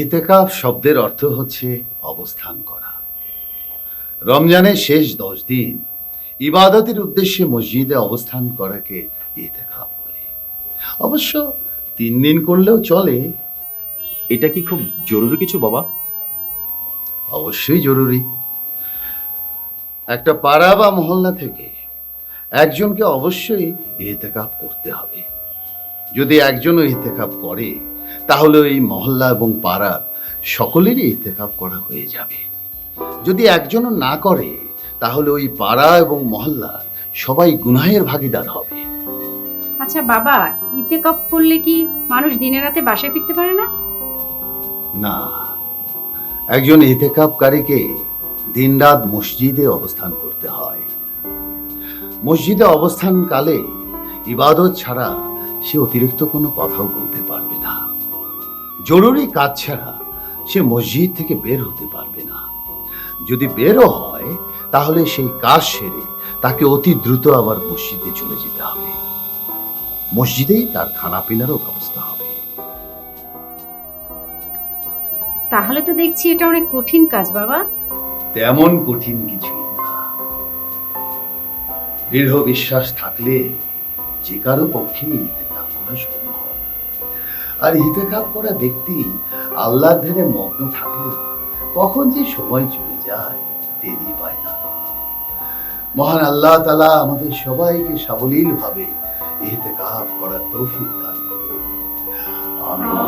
ইতিকাফ শব্দের অর্থ হচ্ছে অবস্থান করা। রমজানের শেষ 10 দিন ইবাদতের উদ্দেশ্যে মসজিদে অবস্থান করাকে ইতিকাফ বলে। অবশ্য 3 দিন করলেও চলে। এটা কি খুব জরুরি কিছু বাবা? অবশ্যই জরুরি। একটা পাড়া বা মহল্লা থেকে একজনকে অবশ্যই ইতিকাফ করতে হবে। যদি একজনও ইতিকাফ করে তাহলে এই মহল্লা এবং পাড়ার সকলেরই ইতিকাফ করা হয়ে যাবে। যদি একজনও না করে তাহলে ওই পাড়া এবং মহল্লার সবাই গুনাহের ভাগীদার হবে। আচ্ছা বাবা, ইতেকাফ করলে কি মানুষ দিনে রাতে বাসায় ফিরতে পারে না? না, একজন ইতিকাফকারীকে দিনরাত মসজিদে অবস্থান করতে হয়। মসজিদে অবস্থানকালে ইবাদত ছাড়া সে অতিরিক্ত কোনো কথাও বলতে পারবে না। জরুরি কাজ ছাড়া সে মসজিদ থেকে বের হতে পারবে না। যদি বেরও হয় তাহলে সেই কাজ সেরে তাকে অতি দ্রুত আবার মসজিদে চলে যেতে হবে। মসজিদেই তার খানা পিনারও ব্যবস্থা হবে। তাহলে তো দেখছি এটা অনেক কঠিন কাজ বাবা। তেমন কঠিন কিছুই না। দৃঢ় বিশ্বাস থাকলে যে কারো পক্ষে ইতিকাফ করা সম্ভব। আর ইতিকাফ করা ব্যক্তি আল্লাহর ধ্যানে মগ্ন থাকলে কখন যে সময় চলে যায় টেরই পায় না। মহান আল্লাহ তাআলা আমাদের সবাইকে সাবলীল ভাবে ইতিকাফ করার তৌফিক দান করুন। আমিন।